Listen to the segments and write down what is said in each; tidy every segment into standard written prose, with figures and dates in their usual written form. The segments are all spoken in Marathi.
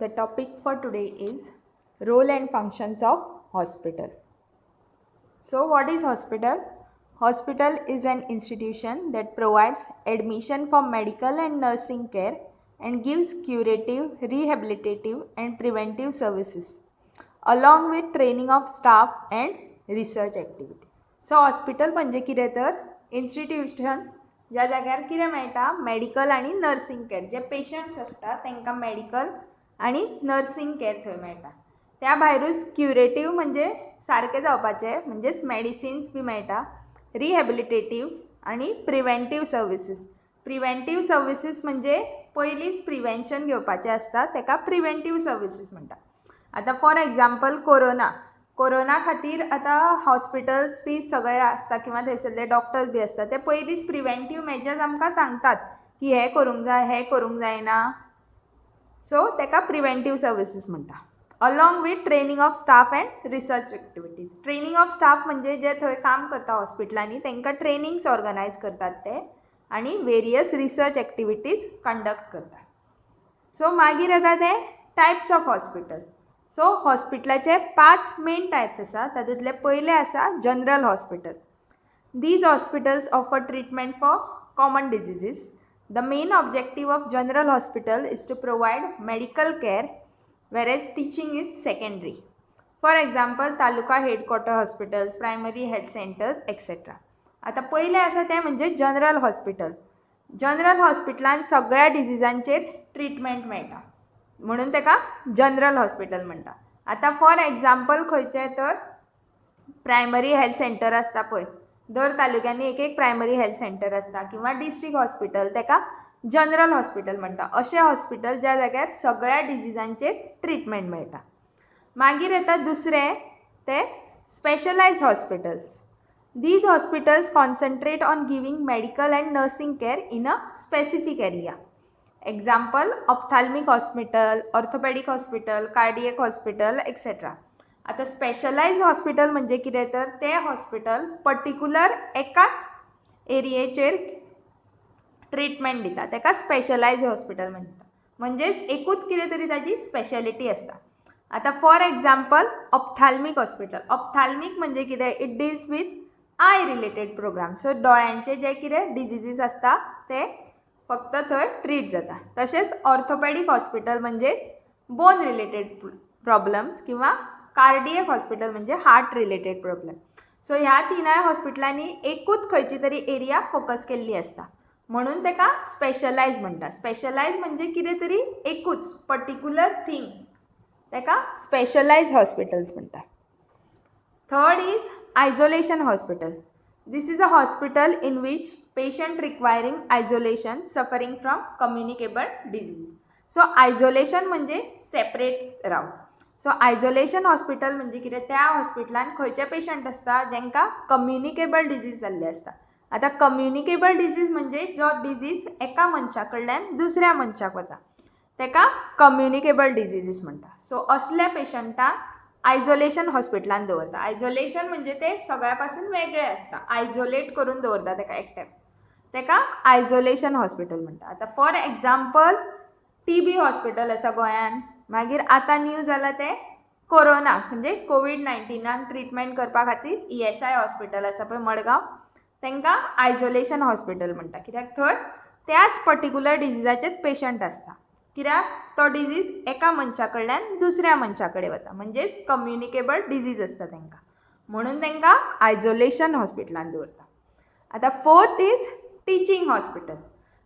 The topic for today is role and functions of hospital. So what is hospital? Hospital is an institution that provides admission for medical and nursing care and gives curative, rehabilitative and preventive services along with training of staff and research activity. So hospital म्हणजे कितें तर institution ज्या जाग्यार कितें मेळटा मेडिकल आनी नर्सिंग केअर जे पेशंट्स आसता तांकां मेडिकल आनी नर्सिंग केअर थंय मेळटा. त्या भायरूच क्युरेटीव म्हणजे सारकें जावपाचें म्हणजेच मेडिसिन्स बी मेळटा, रिहॅबिलिटेटीव आनी प्रिवेंटीव सर्विसीस. प्रिवेंटीव सर्विसीस म्हणजे पयलींच प्रिवेंशन घेवपाचें आसता ताका प्रिवेंटीव सर्विसीस म्हणटा. आतां फॉर एग्जाम्पल कोरोना खातीर आतां हॉस्पिटल्स बी सगळे आसता किंवा थंयसरले डॉक्टर्स बी आसता ते पयलींच प्रिवेंटीव मेजर्स आमकां सांगतात की हें करूंक जाय हें करूंक जायना. सो ताका प्रिवेंटीव सर्विसीस म्हणटा. Along with training of staff end research activities. Training of staff म्हणजे जे थंय काम करता हॉस्पिटलांनी तांकां ट्रेनिंग्स ऑर्गनायज करतात ते आनी वेरियस रिसर्च एक्टिविटीज कंडक्ट करतात. सो मागीर येता ते टायप्स ऑफ हॉस्पिटल. सो हॉस्पिटलाचे 5 मेन टायप्स आसा. तातूंतले पयले आसा general hospital. These hospitals offer treatment for common diseases. The main objective of general hospital is to provide medical care, whereas teaching is secondary. For example, taluka headquarter hospitals, primary health centres etcetera. आता पहिले आसा ते म्हणजे जनरल हॉस्पिटल. जनरल हॉस्पिटलान सगळ्या डिजीजांचेर ट्रीटमेंट मेळटा म्हणून ताका जनरल हॉस्पिटल म्हणटा. आता फॉर एग्जाम्पल खंयचें तर प्रायमरी हेल्थ सेंटर आसता पळय, दर तालुक्यांनी एक प्रायमरी हेल्थ सेंटर आसता किंवा डिस्ट्रिक्ट हॉस्पिटल ताका जनरल हॉस्पिटल म्हणटा. अशें हॉस्पिटल ज्या जाग्यार सगळ्या डिजीजांचेर ट्रीटमेंट मेळटा. मागीर येता दुसरें ते specialised hospitals. These hospitals concentrate on giving medical and nursing care in a specific area. Example ophthalmic hospital, orthopaedic hospital, cardiac hospital etcetera. आता स्पेशलायज्ड हॉस्पिटल म्हणजे कितें तर ते हॉस्पिटल पर्टिक्युलर एका एरियेचेर ट्रीटमेंट दिता ताका स्पेशलायज्ड हॉस्पिटल म्हणटा. म्हणजेच एकूच कितें तरी ताची स्पेशलिटी आसता. आता for example ophthalmic hospital. Ophthalmic म्हणजे कितें? It deals with eye related program. So दोळ्यांचे जे कितें डिजीजीस आसता ते फक्त थंय ट्रीट जाता. तशेंच ऑर्थोपेडिक हॉस्पिटल म्हणजेच बोन रिलेटेड प्रॉब्लम्स किंवा कार्डियक हॉस्पिटल म्हणजे हार्ट रिलेटेड प्रॉब्लेम. सो ह्या तिनाय हॉस्पिटलांनी एकूच खंयची तरी एरिया फोकस केल्ली आसता म्हणून ताका स्पेशलायज म्हणटा. स्पेशलायज म्हणजे कितें तरी एकूच पर्टिक्युलर थिंग ताका स्पेशलायज हॉस्पिटल्स म्हणटा. Third is isolation hospital. This is a hospital in which patient requiring isolation suffering from communicable disease. So isolation म्हणजे separate Ravan. So isolation hospital म्हणजे कितें? त्या हॉस्पिटलान खंयचे पेशंट आसता जेंकां कम्युनिकेबल डिजीज जाल्ले आसता. आता कम्युनिकेबल डिजीज म्हणजे जो डिजीज एका मनशा कडल्यान दुसऱ्या मनशाक वता ताका कम्युनिकेबल डिजीजीस म्हणटा. सो असल्या पेशंटांक आयसोलेशन हॉस्पिटलान दवरता. आयसोलेशन म्हणजे ते सगळ्या पासून वेगळे आसता, आयसोलेट करून दवरता ताका एकट्याक, ताका आयसोलेशन हॉस्पिटल म्हणटा. आता फॉर एग्जाम्पल TB हॉस्पिटल आसा गोंयान. मागीर आतां न्यू जाला ते कोरोना म्हणजे कोविड-19 ट्रीटमेंट करपा खातीर ESI हॉस्पिटल आसा पळय मडगांव, तांकां आयसोलेशन हॉस्पिटल म्हणटा. कित्याक थंय त्याच पर्टिक्युलर डिजीजाचेच पेशंट आसता. कित्याक तो डिजीज एका मनशा कडल्यान दुसऱ्या मनशा कडेन वता म्हणजेच कम्युनिकेबल डिजीज आसता तांकां म्हणून तांकां आयसोलेशन हॉस्पिटलान दवरता. आतां fourth is teaching hospital.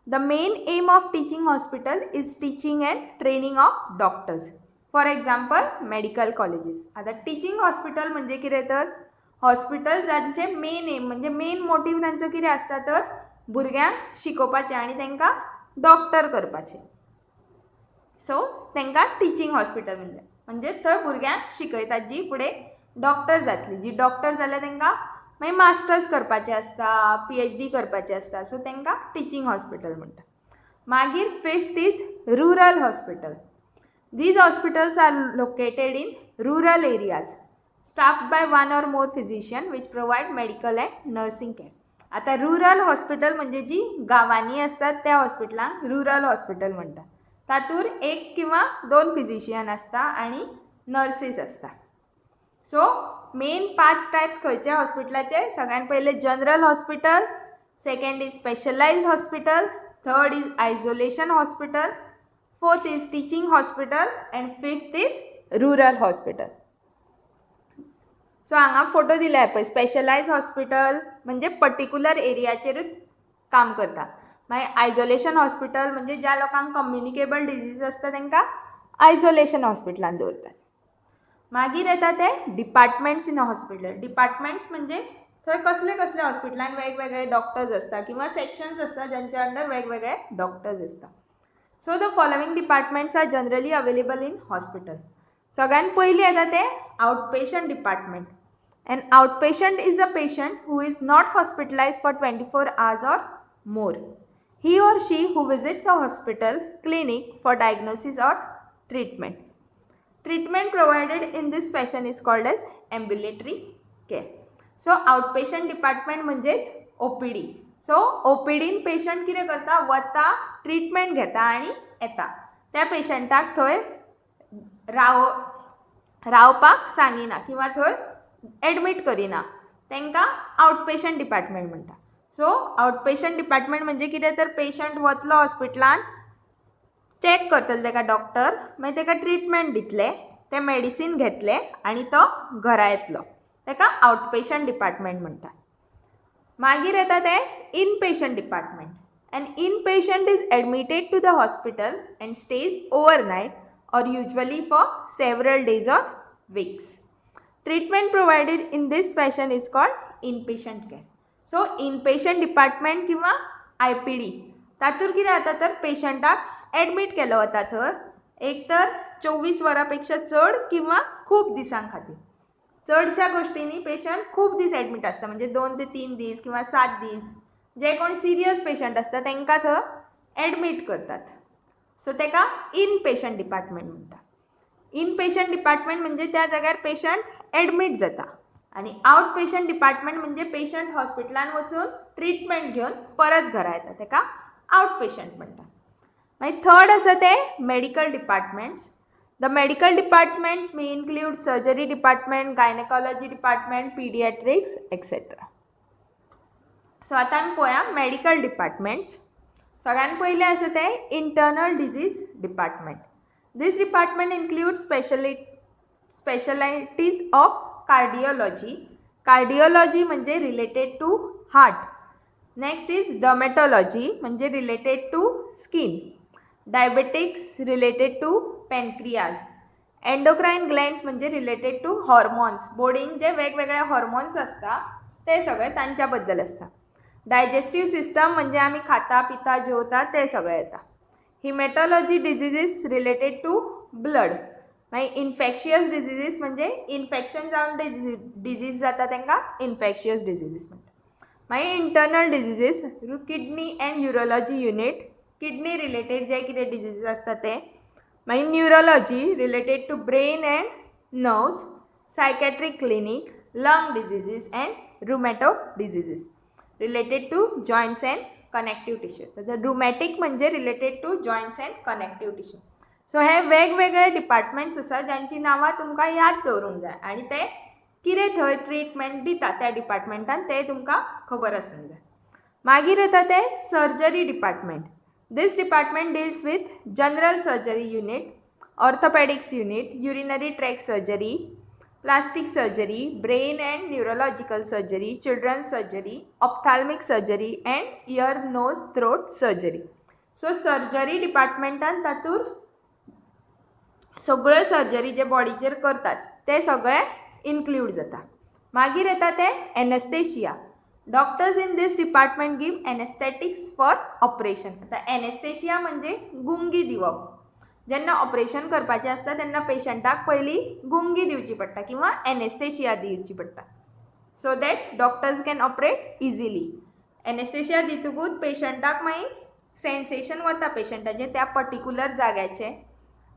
The main M of teaching hospital is teaching end training of doctors. For example medical colleges. आतां टिचींग हॉस्पिटल म्हणजे कितें तर हॉस्पिटल जांचे मेन एम म्हणजे मेन मोटीव तांचो कितें आसता तर भुरग्यांक शिकोवपाचें आनी तांकां डॉक्टर करपाचें. सो तांकां टिचींग हॉस्पिटल म्हणजे थंय भुरग्यांक शिकयतात जी फुडें डॉक्टर जातली. जी डॉक्टर जाल्यार तांकां मागीर मास्टर्स करपाचें आसता, PhD करपाचें आसता. सो तांकां टिचींग हॉस्पिटल म्हणटा. मागीर fifth is rural hospital. These hospitals are located in rural areas staffed by one or more physician which provide medical and nursing care. आता रुरल हॉस्पिटल म्हणजे जी गांवांनी असतात त्या हॉस्पिटलांक रुरल हॉस्पिटल म्हणटा. तातूर एक किंवा दोन फिजिशियन असता आणि नर्सीस असता. सो मेन 5 टायप्स खंयचे हॉस्पिटलाचे? सगळ्यान पहिले general hospital, second is specialised hospital, third is isolation hospital, fourth is teaching hospital and fifth is rural hospital. So हांगा फोटो दिला पळय, स्पेशलाइज्ड हॉस्पिटल म्हणजे पर्टिक्युलर एरियाचेरूच काम करता. मागीर आयसोलेशन हॉस्पिटल म्हणजे ज्या लोकांक कम्युनिकेबल डिजीज असता तांकां आयसोलेशन हॉस्पिटलान दवरतात. मागीर येता ते departments in a hospital. Departments म्हणजे थंय कसले कसले हॉस्पिटलान वेगवेगळे डॉक्टर्स असता किंवा सेक्शन्स असता ज्यांच्या अंडर वेगवेगळे डॉक्टर्स असता. So the following departments are generally available in hospital. सगळ्यान पयली येता ते outpatient department. An outpatient is a patient who is not hospitalized for 24 hours or more. He or she who visits a hospital, clinic for diagnosis or treatment. Treatment provided in this fashion is called as ambulatory care. So outpatient department म्हणजेच OPD. So OPD पेशंट कितें करता? वता, ट्रीटमेंट घेता आणि येता. त्या पेशंटाक थंय रावपाक सांगिना किंवा थंय एडमिट करिना, तांकां आउटपेशंट डिपार्टमेंट म्हणटा. सो आउटपेशंट डिपार्टमेंट म्हणजे कितें तर पेशंट वतलो हॉस्पिटलान, चॅक करतले ताका डॉक्टर, मागीर ताका ट्रिटमेंट दितले, ते मेडिसीन घेतले आनी तो घरा येतलो, ताका आउटपेशंट डिपार्टमेंट म्हणटा. मागीर येता ते inpatient department. An inpatient is admitted to the hospital and stays overnight or usually for several days or weeks. Treatment provided in this fashion is called inpatient care. So inpatient department किंवा IPD तातूर कितें जाता तर पेशंटाक एडमिट केलो वता थंय एक तर 24 वरांपेक्षा चड किंवा खूब दिसां खातीर. चडशा गोष्टींनी पेशंट खूब दीस एडमिट आसता, म्हणजे 2 ते 3 दीस किंवा 7 दीस. जे कोण सिरियस पेशंट आसता तांकां थंय एडमिट करतात. सो ताका इनपेशंट डिपार्टमेंट म्हणटा. इनपेशंट डिपार्टमेंट म्हणजे त्या जाग्यार पेशंट एडमिट जाता आणि आउटपेशंट डिपार्टमेंट म्हणजे पेशंट हॉस्पिटलान वचून ट्रिटमेंट घेवन परत घरा येता, ताका आउटपेशंट म्हणटा. मागीर थर्ड आसा ते medical departments. The medical departments may include surgery department, gynaecology department, paediatrics etcetera. So आतां आमी पळोवया मेडिकल डिपार्टमेंट्स. सगळ्यान पयलें आसा ते internal disease department. This department includes specialities of cardiology. Cardiology म्हणजे related to heart. Next is dermatology म्हणजे related to skin. Diabetics related to pancreas. Endocrine glands म्हणजे रिलेटेड टू हॉर्मोन्स. बॉडीन जे वेगवेगळे हॉर्मोन्स असता ते सगळे तांच्या बद्दल असता. डायजेस्टिव्ह सिस्टम म्हणजे आमी खाता पिता जेवता ते सगळे येता. हिमेटॉलॉजी डिजीजीस रिलेटेड टू ब्लड. मागीर इन्फेक्शियस डिजीजीस म्हणजे इन्फेक्शन जावन डिजीज जाता तांकां इन्फेक्शियस डिजीजीस म्हणटा. मागीर internal diseases kidney and urology unit. Kidney related जे कितें डिजीजीस आसता ते. मागीर neurology related to brain and nerves. Psychiatric clinic. Lung diseases and rheumato diseases related to joints and connective tissue. तर रुमॅटिक म्हणजे related to joints and connective tissue. So हे वेगवेगळे डिपार्टमेंट्स आसा ज्यांची नांवां तुमकां याद दवरूंक जाय आनी ते कितें थंय ट्रिटमेंट दिता त्या डिपार्टमेंटान ते तुमकां खबर आसूंक जाय. मागीर येता ते surgery department. This department deals with general surgery unit, orthopaedics unit, urinary track surgery, plastic surgery, brain and neurological surgery, children's surgery, ophthalmic surgery and ear, nose, throat surgery. So surgery डिपार्टमेंटान तातूर सगळ्यो सर्जरी जे बॉडीचेर करतात ते सगळे इन्क्लूड जाता. मागीर येता ते anaesthesia. Doctors in this department give anaesthetics for operation. आता एनेस्थेशिया म्हणजे गुंगी दिवप. जेन्ना ऑपरेशन करपाचें आसता तेन्ना पेशंटाक पयलीं गुंगी दिवची पडटा किंवा एनेस्थेशिया दिवची पडटा so that doctors can operate easily. Anaesthesia दितकूच पेशंटाक मागीर सेन्सेशन वता पेशंटाचें त्या पर्टिक्युलर जाग्याचें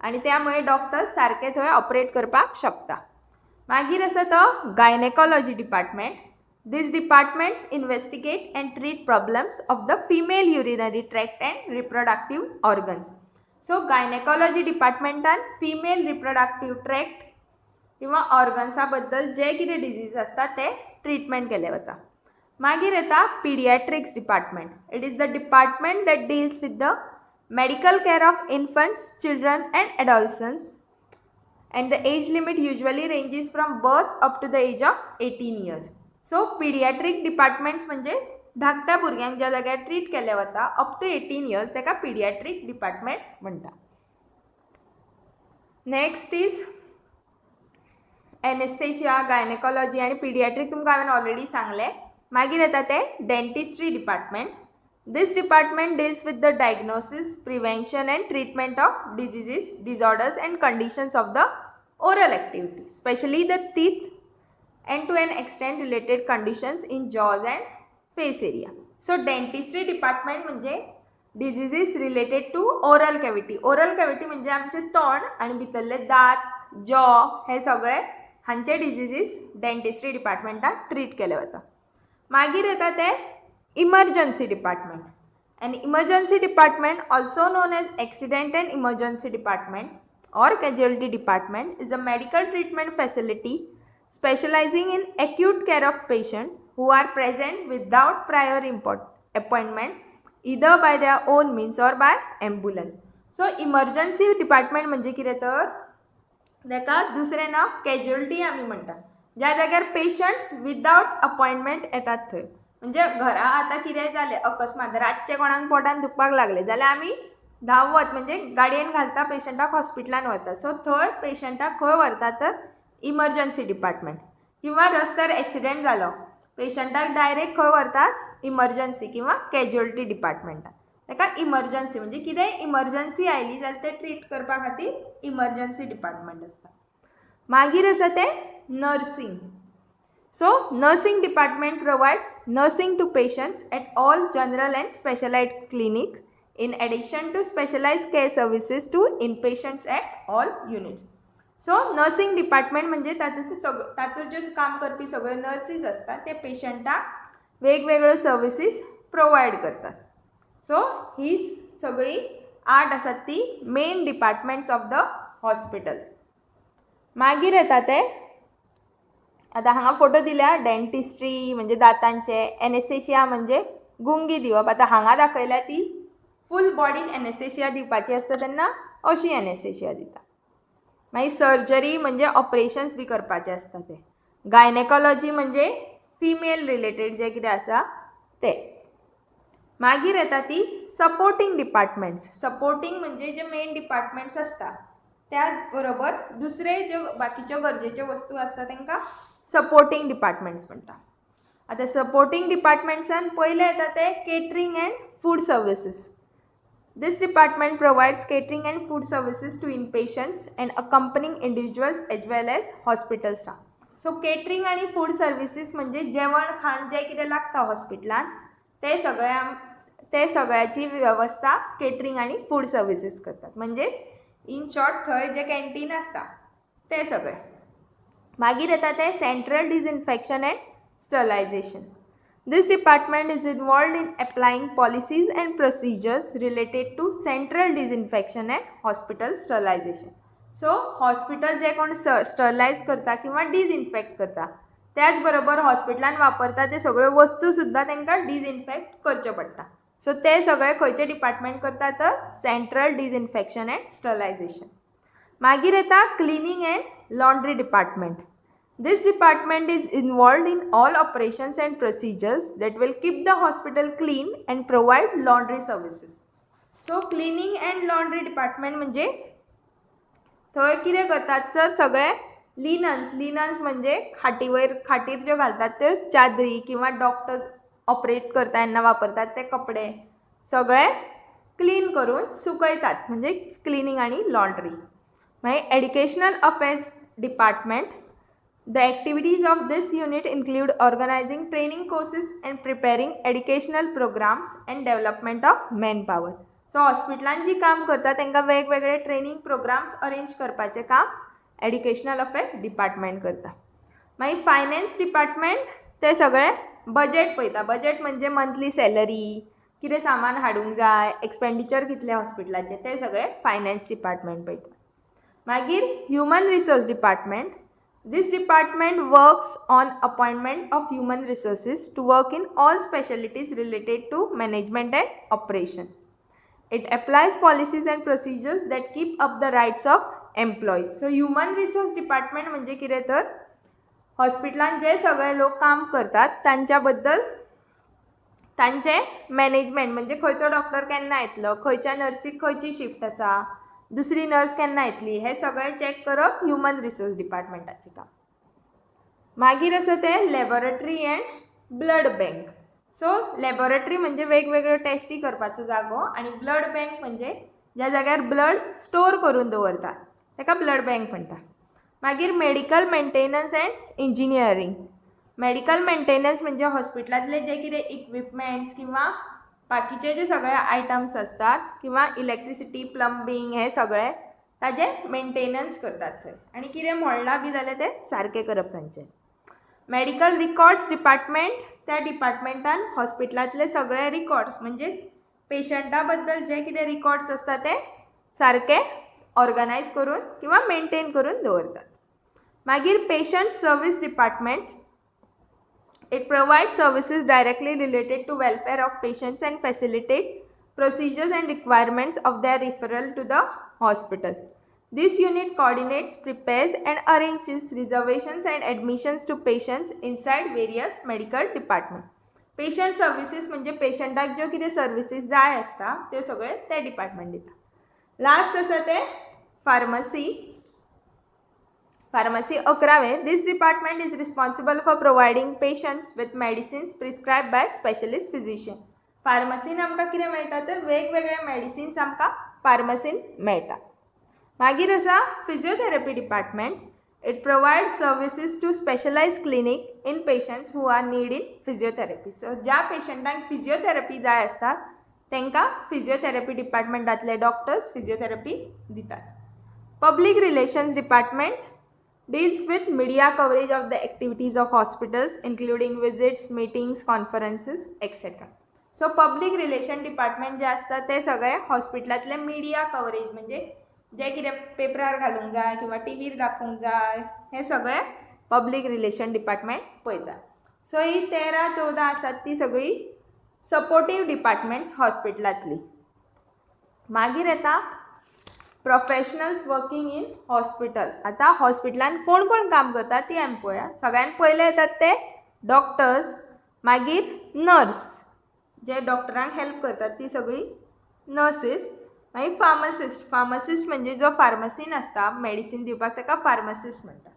आनी त्यामुळे डॉक्टर्स सारके थंय ऑपरेट करपाक शकता. मागीर आसा तो गायनेकॉलॉजी department. These departments investigate and treat problems of the female urinary tract and reproductive organs. So gynaecology डिपार्टमेंटान फिमेल रिप्रोडक्टीव ट्रॅक्ट किंवा ऑर्गन्सा बद्दल जे कितें डिजीज आसता ते ट्रीटमेंट केले वता. मागीर येता paediatrics department. It is the department that deals with the medical care of infants, children and adolescents, and the age limit usually ranges from birth up to the age of 18 years. So pediatric departments म्हणजे धाकट्या भुरग्यांक ज्या जाग्यार ट्रीट केले वता अप टू 18 years तेका पिडियाट्रिक डिपार्टमेंट म्हणटा. नेक्स्ट इज एनेस्थेशिया, गायनेकॉलॉजी आणि पिडियाट्रिक तुमकां हांवें ऑलरेडी सांगले. मागीर येता ते dentistry department. This department deals with the diagnosis, prevention and treatment of diseases, disorders and conditions of the oral activity, especially the teeth and to an extent related conditions in jaws and face area. So dentistry department म्हणजे diseases related to oral cavity. Oral cavity म्हणजे आमचे तोंड आणि भितरले दात, jaw हे सगळे हांचे diseases dentistry departmenटात ट्रीट केले वता. मागीर येता ते emergency department. An emergency department, also known as accident and emergency department or casualty department, is a medical treatment facility specializing in acute care of patients who are present without prior appointment either by their own means or by ambulance. So emergency department म्हणजे कितें तर तेका दुसरें नांव कॅज्युअल्टी आमी म्हणटात. ज्या जाग्यार पेशंट्स विदाउट अपॉइंटमेंट येतात थंय. म्हणजे घरा आतां कितें जालें अकस्मात रातचें कोणाक पोटान दुखपाक लागलें जाल्यार आमी धांवत म्हणजे गाडयेन घालता पेशंटाक हॉस्पिटलान व्हरता. सो थंय पेशंटाक खंय व्हरता तर इमर्जन्सी डिपार्टमेंट. किंवा रस्त्यार एक्सिडेंट जालो पेशंटाक डायरेक्ट खंय व्हरतात इमर्जन्सी किंवा कॅज्युअल्टी डिपार्टमेंटान. ताका इमर्जन्सी म्हणजे कितें इमर्जन्सी आयली जाल्यार ते ट्रीट करपा खातीर इमर्जन्सी डिपार्टमेंट आसता. मागीर आसा तें nursing. So nursing department provides nursing to patients at all general and specialized clinics in addition to specialized care services to inpatients at all units. So nursing department म्हणजे तातूंत जे काम करपी सगळे नर्सीस असतात ते पेशंटाक वेगवेगळ्यो सर्विसीस प्रोवायड करतात. सो ही सगळी 8 आसात ती main departments of the hospital. मागीर येता ते आता हांगा फोटो दिल्या डेंटिस्ट्री म्हणजे दातांचे, एनेस्थेशिया म्हणजे गुंगी दिवप. आता हांगा दाखयल्या ती फूल बॉडीक एनेस्थेशिया दिवपाची आसता तेन्ना अशी एनेस्थेशिया दिता. मागीर सर्जरी म्हणजे ऑपरेशन्स बी करपाचे आसता ते. गायनेकॉलॉजी म्हणजे फिमेल रिलेटेड जे कितें आसा ते. मागीर येता ती सपोर्टिंग डिपार्टमेंट्स. सपोर्टिंग म्हणजे जे मेन डिपार्टमेंट्स आसता त्याच बरोबर दुसरे ज्यो बाकीच्यो गरजेच्यो वस्तू आसता तांकां सपोर्टिंग डिपार्टमेंट्स म्हणटा. आता सपोर्टिंग डिपार्टमेंट्सान पयले येता ते catering and food services. This department provides catering and food services to inpatients and accompanying individuals as well as hospital staff. So catering आणि फूड सर्विसीस म्हणजे जेवण खाण जे कितें लागता हॉस्पिटलान ते सगळ्याची व्यवस्था केटरिंग आणि फूड सर्विसीस करतात. म्हणजे इन शॉर्ट थंय जे कॅन्टीन आसता ते सगळे. मागीर येता ते central disinfection and sterilisation. This department is involved in applying policies and procedures related to central disinfection and hospital sterilisation. So hospital जे कोण स्टरलायज करता किंवा डिसइन्फेक्ट करता त्याच बरोबर हॉस्पिटलान वापरता ते सगळ्यो वस्तू सुद्दां तांकां डिसइन्फेक्ट करच्यो पडटा. सो ते सगळे खंयचे डिपार्टमेंट करता तर सेंट्रल डिसइन्फेक्शन अँड स्टरलायझेशन. मागीर येता cleaning and laundry department. This department is involved in all operations and procedures that will keep the hospital clean and provide laundry services. So cleaning and laundry department म्हणजे थंय कितें करतात तर सगळे लिनन्स म्हणजे खाटीर ज्यो घालतात त्यो चादरी किंवा डॉक्टर्स ऑपरेट करता तेन्ना वापरतात ते कपडे सगळे क्लीन करून सुकयतात म्हणजे क्लिनिंग आणि लॉन्ड्री. मागीर educational affairs department. The activities of this unit include organizing training courses and preparing educational programs and development of manpower. So हॉस्पिटलान जी काम करता तांकां वेगवेगळे ट्रेनिंग प्रोग्राम्स अरेंज करपाचें काम एड्युकेशनल अफेअर्स डिपार्टमेंट करता. मागीर फायनान्स डिपार्टमेंट ते सगळे बजेट पळयता. बजेट म्हणजे मंथली सॅलरी, कितें सामान हाडूंक जाय, एक्सपेंडिचर कितले हॉस्पिटलाचे ते सगळे फायनान्स डिपार्टमेंट पळयता. मागीर human resource department. This department works on appointment of human resources to work in all specialties related to management and operation. It applies policies and procedures that keep up the rights of employees. So human resource department म्हणजे कितें तर हॉस्पिटलान जे सगळे लोक काम करतात तांच्या बद्दल तांचे मॅनेजमेंट म्हणजे खंयचो डॉक्टर केन्ना येतलो, खंयच्या नर्सीक खंयची शिफ्ट आसा, दुसरी नर्स केन्ना येतली, हे सगळें चॅक करप ह्युमन रिसोर्स डिपार्टमेंटाचें काम. मागीर आसा तें laboratory end blood bank. So laboratory म्हणजे वेगवेगळ्यो टेस्टी करपाचो जागो आनी ब्लड बँक म्हणजे ज्या जाग्यार ब्लड स्टोर करून दवरतात ताका ब्लड बँक म्हणटा. मागीर medical maintenance end engineering. Medical maintenance म्हणजे हॉस्पिटलांतले जे कितें इक्विपमेंट्स किंवा बाकीचे जे सगळे आयटम्स असतात किंवा इलेक्ट्रिसिटी प्लंबिंग हे सगळे ताजे मेंटेनन्स करतात थंय आनी कितें मोडलां बी जाल्यार ते सारकें करप तांचें. Medical records department. त्या डिपार्टमेंटान हॉस्पिटलांतले सगळे रिकॉर्ड्स म्हणजे पेशंटा बद्दल जे कितें रिकॉर्ड्स आसता ते सारके ऑर्गनायज करून किंवा मेंटेन करून दवरतात. मागीर patient service departments. It provides services directly related to welfare of patients and facilitate procedures and requirements of their referral to the hospital. This unit coordinates, prepares and arranges reservations and admissions to patients inside various medical departments. Patient services म्हणजे पेशंटाक ज्यो कितें सर्विसीस जाय आसता त्यो सगळे ते डिपार्टमेंट दिता. लास्ट आसा ते pharmacy. Pharmacy 11. This department is responsible for providing patients with medicines prescribed by specialist physician. फार्मसीन आमकां कितें मेळटा तर वेगवेगळे मेडिसिन्स आमकां फार्मसीन मेळटा. मागीर आसा physiotherapy department. It provides services to specialised clinic in patients who are need in physiotherapy. So ज्या पेशंटांक फिजिओथेरपी जाय आसता तांकां फिजिओथेरपी डिपार्टमेंटांतले डॉक्टर्स फिजिओथेरपी दितात. Public relations department deals with media coverage of the activities of hospitals including visits, meetings, conferences, etc. So public relation department जे असतात ते सगळे हॉस्पिटलांतले मिडिया कवरेज म्हणजे जे कितें पेपरार घालूंक जाय किंवा टीव्हीर दाखोवंक जाय हे सगळे पब्लीक रिलेशन डिपार्टमेंट पळयता. सो ही 13-14 आसात ती सगळी सपोर्टीव डिपार्टमेंट्स हॉस्पिटलांतली. मागीर येता प्रोफेशनल्स वर्किंग इन हॉस्पिटल. आता हॉस्पिटलान कोण कोण काम करता ती आमी पळोवया. सगळ्यान पयले येतात ते डॉक्टर्स, मागीर नर्स जे डॉक्टरांक हेल्प करतात ती सगळी नर्सीस, मागीर फार्मासिस्ट. फार्मासिस्ट म्हणजे जो फार्मसीन आसता मेडिसीन दिवपाक ताका फार्मासिस्ट म्हणटा.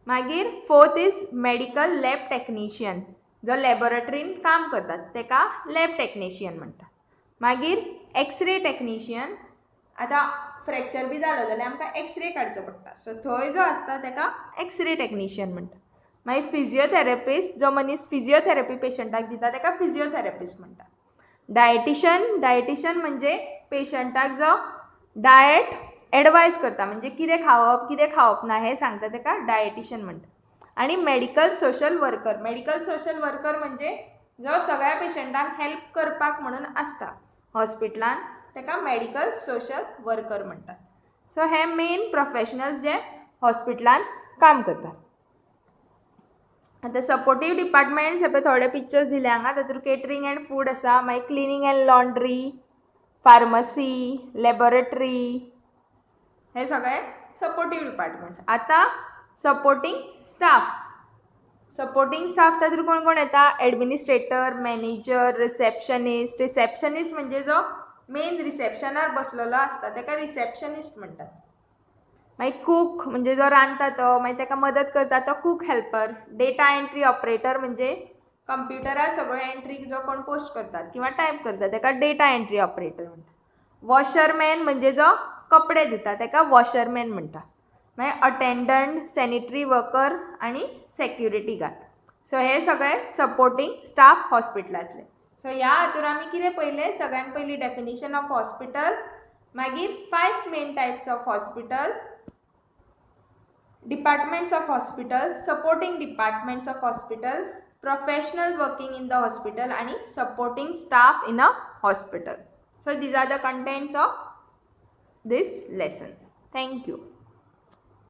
मागीर fourth is medical lab technician. जो लॅबोरेटरीन काम करतात ताका लॅब टेक्निशियन म्हणटा. मागीर एक्सरे टेक्निशियन. आता फ्रॅक्चर बी जालो जाल्यार आमकां एक्सरे काडचो पडटा सो थंय जो आसता ताका एक्सरे टेक्निशियन म्हणटा. मागीर फिजिओथेरपिस्ट. जो मनीस फिजिओथेरपी पेशंटाक दिता ताका फिजिओथेरपिस्ट म्हणटा. डायटिशन. डायटिशन म्हणजे पेशंटाक जो डायट एडवायज करता म्हणजे कितें खावप ना हे सांगता ताका डायटिशन म्हणटा. आनी medical social worker. Medical social worker म्हणजे जो सगळ्या पेशंटांक हेल्प करपाक म्हणून आसता हॉस्पिटलान ताका मेडिकल सोशल वर्कर म्हणटात. सो हे मेन प्रोफेशनल्स जे हॉस्पिटलान काम करतात. आतां सपोर्टीव डिपार्टमेंट्स हे पळय थोडे पिक्चर्स दिले हांगा. तातूंत केटरिंग एंड फूड आसा, मागीर cleaning end laundry, pharmacy, laboratory हे सगळे सपोर्टीव डिपार्टमेंट्स. आतां सपोर्टींग स्टाफ. सपोर्टींग स्टाफ तातूंत कोण कोण येता? Administrator, manager, receptionist. रिसेप्शनिस्ट म्हणजे जो मेन रिसेप्शनार बसलेलो आसता ताका रिसेप्शनिस्ट म्हणटात. मागीर कूक म्हणजे जो रांदता तो, मागीर ताका मदत करता तो cook helper. Data entry operator म्हणजे कंप्युटरार सगळ्यो एंट्री जो कोण पोस्ट करतात किंवा टायप करता ताका डेटा एंट्री ऑपरेटर म्हणटा. वॉशरमॅन म्हणजे जो कपडे धुता ताका वॉशरमॅन म्हणटा. मागीर अटेंडंट, सॅनिटरी वर्कर आनी सेक्युरिटी गार्ड. सो हे सगळे सपोर्टींग स्टाफ हॉस्पिटलांतले. सो ह्या हातून आमी कितें पयलें? सगळ्यान पयलीं डेफिनेशन ऑफ हॉस्पिटल, मागीर 5 main types of hospital, departments of hospital, supporting departments of hospital, professional working in the hospital आणि supporting staff in a hospital. So these are the contents of this lesson. Thank you.